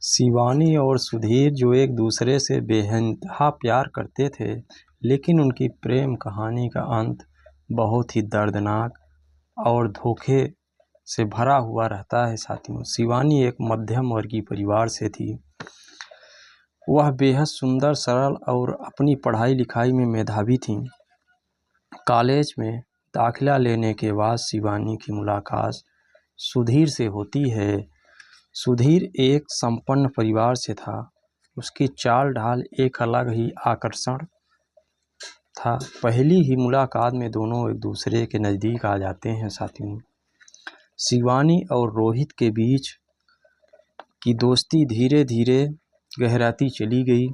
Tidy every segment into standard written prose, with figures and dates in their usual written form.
शिवानी और सुधीर जो एक दूसरे से बेइंतहा प्यार करते थे, लेकिन उनकी प्रेम कहानी का अंत बहुत ही दर्दनाक और धोखे से भरा हुआ रहता है। साथियों, शिवानी एक मध्यम वर्गीय परिवार से थी। वह बेहद सुंदर, सरल और अपनी पढ़ाई लिखाई में मेधावी थी। कॉलेज में दाखिला लेने के बाद शिवानी की मुलाकात सुधीर से होती है। सुधीर एक संपन्न परिवार से था। उसकी चाल ढाल एक अलग ही आकर्षण था। पहली ही मुलाकात में दोनों एक दूसरे के नज़दीक आ जाते हैं। साथियों, शिवानी और रोहित के बीच की दोस्ती धीरे धीरे गहराती चली गई।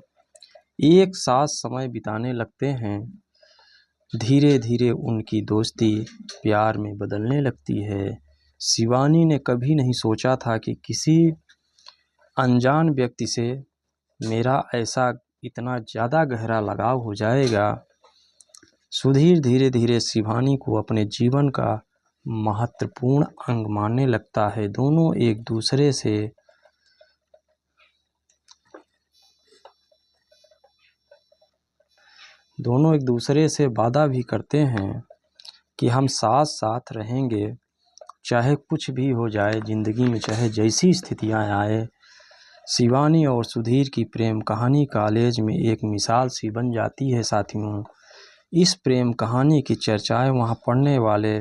एक साथ समय बिताने लगते हैं। धीरे धीरे उनकी दोस्ती प्यार में बदलने लगती है। शिवानी ने कभी नहीं सोचा था कि किसी अनजान व्यक्ति से मेरा ऐसा इतना ज़्यादा गहरा लगाव हो जाएगा। सुधीर धीरे धीरे शिवानी को अपने जीवन का महत्वपूर्ण अंग मानने लगता है। दोनों एक दूसरे से वादा भी करते हैं कि हम साथ साथ रहेंगे, चाहे कुछ भी हो जाए ज़िंदगी में, चाहे जैसी स्थितियां आए। शिवानी और सुधीर की प्रेम कहानी कॉलेज में एक मिसाल सी बन जाती है। साथियों, इस प्रेम कहानी की चर्चाएं वहां पढ़ने वाले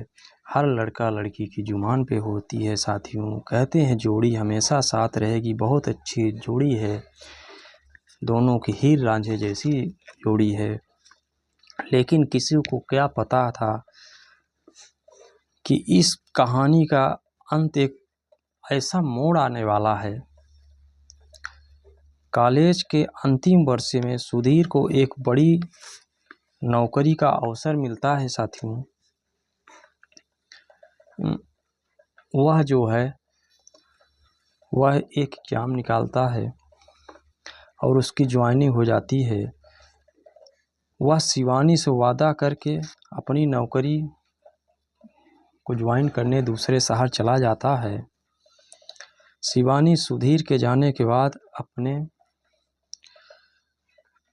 हर लड़का लड़की की जुबान पे होती है। साथियों, कहते हैं जोड़ी हमेशा साथ रहेगी, बहुत अच्छी जोड़ी है, दोनों की हीर रांझे जैसी जोड़ी है। लेकिन किसी को क्या पता था कि इस कहानी का अंत एक ऐसा मोड़ आने वाला है। कॉलेज के अंतिम वर्ष में सुधीर को एक बड़ी नौकरी का अवसर मिलता है। साथियों, वह जो है वह एक एग्जाम निकालता है और उसकी ज्वाइनिंग हो जाती है। वह शिवानी से वादा करके अपनी नौकरी को ज्वाइन करने दूसरे शहर चला जाता है। शिवानी सुधीर के जाने के बाद अपने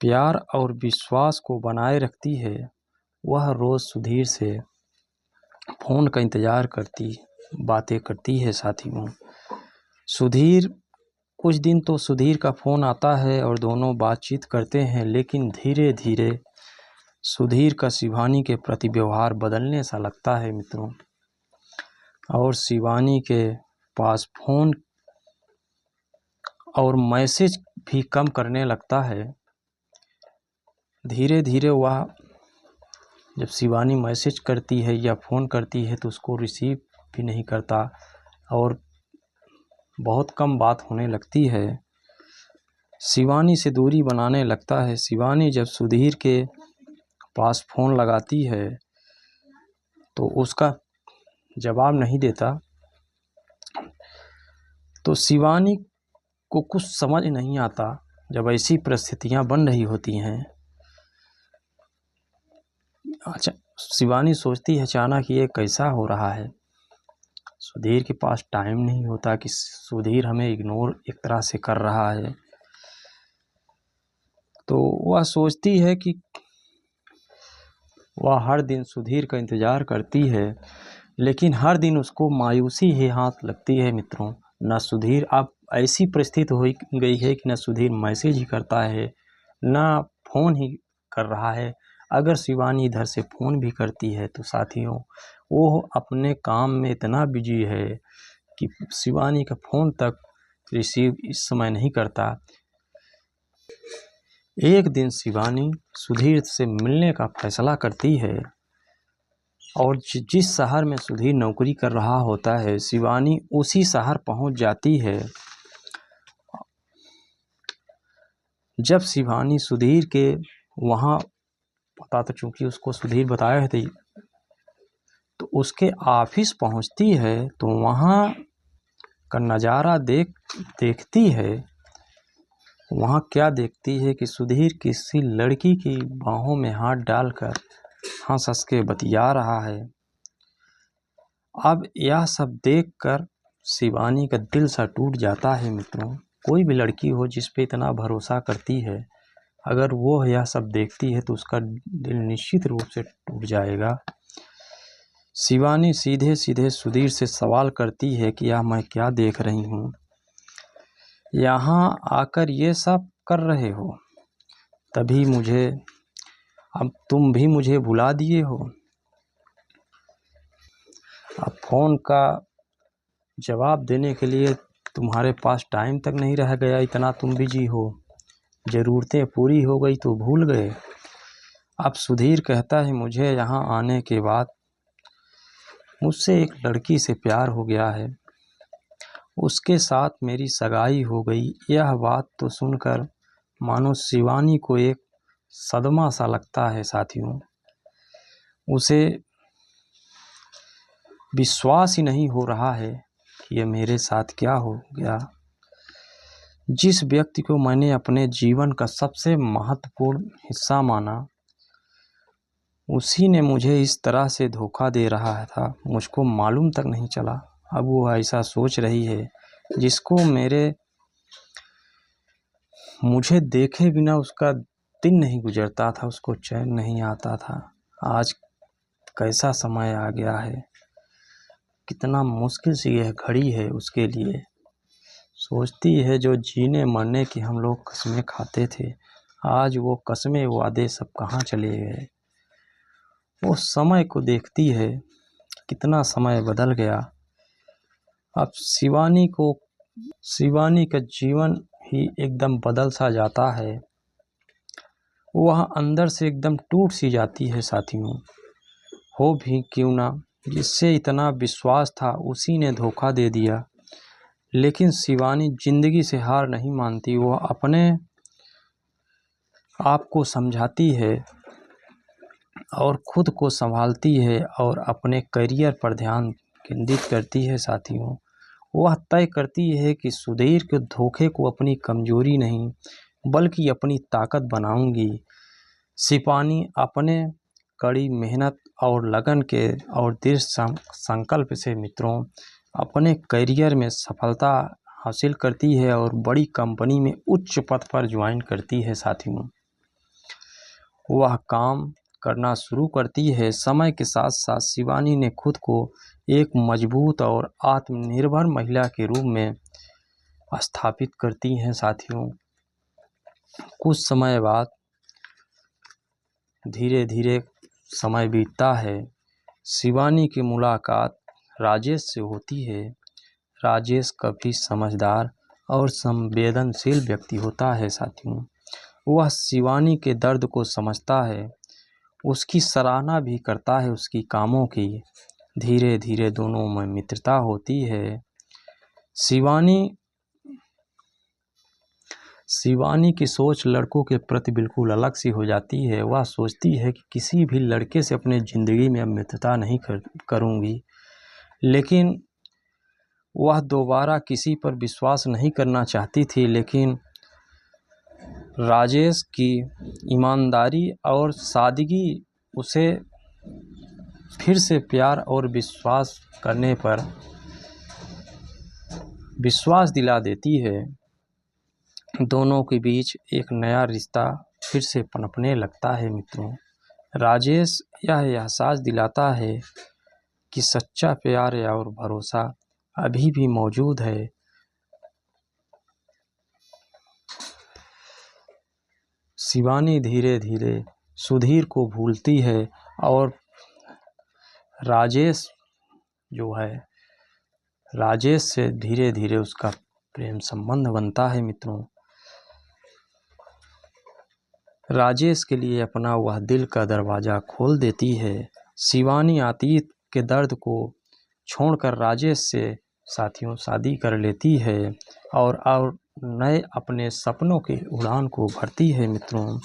प्यार और विश्वास को बनाए रखती है। वह रोज़ सुधीर से फ़ोन का इंतज़ार करती, बातें करती है। साथियों, कुछ दिन तो सुधीर का फ़ोन आता है और दोनों बातचीत करते हैं, लेकिन धीरे धीरे सुधीर का शिवानी के प्रति व्यवहार बदलने सा लगता है मित्रों, और शिवानी के पास फ़ोन और मैसेज भी कम करने लगता है। धीरे धीरे वह जब शिवानी मैसेज करती है या फ़ोन करती है तो उसको रिसीव भी नहीं करता और बहुत कम बात होने लगती है। शिवानी से दूरी बनाने लगता है। शिवानी जब सुधीर के पास फ़ोन लगाती है तो उसका जवाब नहीं देता, तो शिवानी को कुछ समझ नहीं आता। जब ऐसी परिस्थितियां बन रही होती हैं, अच्छा, शिवानी सोचती है अचानक ये कैसा हो रहा है। सुधीर के पास टाइम नहीं होता कि सुधीर हमें इग्नोर एक तरह से कर रहा है। तो वह सोचती है कि वह हर दिन सुधीर का इंतज़ार करती है, लेकिन हर दिन उसको मायूसी ही हाथ लगती है मित्रों। न सुधीर, अब ऐसी परिस्थिति हो गई है कि न सुधीर मैसेज ही करता है, न फ़ोन ही कर रहा है। अगर शिवानी इधर से फ़ोन भी करती है तो साथियों, वो अपने काम में इतना बिजी है कि शिवानी का फ़ोन तक रिसीव इस समय नहीं करता। एक दिन शिवानी सुधीर से मिलने का फैसला करती है और जिस शहर में सुधीर नौकरी कर रहा होता है, शिवानी उसी शहर पहुंच जाती है। जब शिवानी सुधीर के वहां, पता तो चूंकि उसको सुधीर बताया थे, तो उसके ऑफिस पहुंचती है तो वहां का नज़ारा देखती है। वहां क्या देखती है कि सुधीर किसी लड़की की बाहों में हाथ डालकर हंस हंस के बतिया रहा है। अब यह सब देखकर शिवानी का दिल सा टूट जाता है मित्रों। कोई भी लड़की हो जिस पे इतना भरोसा करती है, अगर वो यह सब देखती है तो उसका दिल निश्चित रूप से टूट जाएगा। शिवानी सीधे सीधे सुधीर से सवाल करती है कि यह मैं क्या देख रही हूँ, यहाँ आकर ये सब कर रहे हो? तभी मुझे, अब तुम भी मुझे भुला दिए हो। अब फ़ोन का जवाब देने के लिए तुम्हारे पास टाइम तक नहीं रह गया, इतना तुम बिजी हो। ज़रूरतें पूरी हो गई तो भूल गए। अब सुधीर कहता है मुझे यहाँ आने के बाद मुझसे एक लड़की से प्यार हो गया है, उसके साथ मेरी सगाई हो गई। यह बात तो सुनकर मानो शिवानी को एक सदमा सा लगता है साथियों। उसे विश्वास ही नहीं हो रहा है कि ये मेरे साथ क्या हो गया। जिस व्यक्ति को मैंने अपने जीवन का सबसे महत्वपूर्ण हिस्सा माना, उसी ने मुझे इस तरह से धोखा दे रहा था, मुझको मालूम तक नहीं चला। अब वो ऐसा सोच रही है जिसको मुझे देखे बिना उसका दिन नहीं गुजरता था, उसको चैन नहीं आता था। आज कैसा समय आ गया है, कितना मुश्किल से यह घड़ी है उसके लिए। सोचती है जो जीने मरने की हम लोग कसमें खाते थे, आज वो कसमें वादे सब कहाँ चले गए। वो समय को देखती है, कितना समय बदल गया। अब शिवानी का जीवन ही एकदम बदल सा जाता है। वह अंदर से एकदम टूट सी जाती है साथियों। हो भी क्यों ना, जिससे इतना विश्वास था उसी ने धोखा दे दिया। लेकिन शिवानी जिंदगी से हार नहीं मानती। वह अपने आप को समझाती है और खुद को संभालती है और अपने करियर पर ध्यान केंद्रित करती है साथियों। वह तय करती है कि सुधीर के धोखे को अपनी कमजोरी नहीं बल्कि अपनी ताकत बनाऊंगी। शिवानी अपने कड़ी मेहनत और लगन के और दृढ़ संकल्प से मित्रों अपने करियर में सफलता हासिल करती है और बड़ी कंपनी में उच्च पद पर ज्वाइन करती है साथियों। वह काम करना शुरू करती है। समय के साथ साथ शिवानी ने खुद को एक मजबूत और आत्मनिर्भर महिला के रूप में स्थापित करती हैं साथियों। कुछ समय बाद धीरे धीरे समय बीतता है। शिवानी की मुलाकात राजेश से होती है। राजेश काफ़ी समझदार और संवेदनशील व्यक्ति होता है साथियों। वह शिवानी के दर्द को समझता है, उसकी सराहना भी करता है उसकी कामों की। धीरे धीरे दोनों में मित्रता होती है। शिवानी की सोच लड़कों के प्रति बिल्कुल अलग सी हो जाती है। वह सोचती है कि किसी भी लड़के से अपने ज़िंदगी में अब मित्रता नहीं करूँगी। लेकिन वह दोबारा किसी पर विश्वास नहीं करना चाहती थी। लेकिन राजेश की ईमानदारी और सादगी उसे फिर से प्यार और विश्वास करने पर विश्वास दिला देती है। दोनों के बीच एक नया रिश्ता फिर से पनपने लगता है मित्रों। राजेश यह एहसास दिलाता है कि सच्चा प्यार और भरोसा अभी भी मौजूद है। शिवानी धीरे धीरे सुधीर को भूलती है और राजेश से धीरे धीरे उसका प्रेम संबंध बनता है मित्रों। राजेश के लिए अपना वह दिल का दरवाज़ा खोल देती है। शिवानी अतीत के दर्द को छोड़कर राजेश से साथियों शादी कर लेती है और नए अपने सपनों की उड़ान को भरती है मित्रों।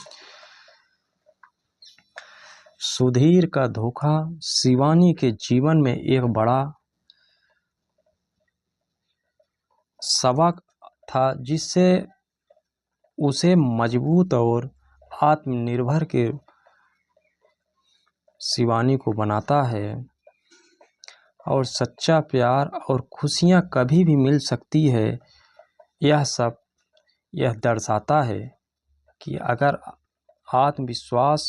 सुधीर का धोखा शिवानी के जीवन में एक बड़ा सबक था, जिससे उसे मजबूत और आत्मनिर्भर के शिवानी को बनाता है। और सच्चा प्यार और खुशियाँ कभी भी मिल सकती है, यह सब यह दर्शाता है कि अगर आत्मविश्वास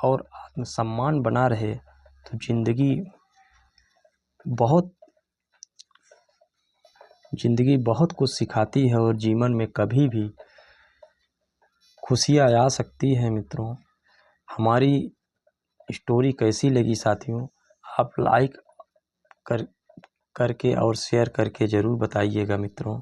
और आत्मसम्मान बना रहे तो ज़िंदगी बहुत कुछ सिखाती है और जीवन में कभी भी खुशियाँ आ सकती हैं। मित्रों, हमारी स्टोरी कैसी लगी साथियों, आप लाइक करके और शेयर करके ज़रूर बताइएगा मित्रों।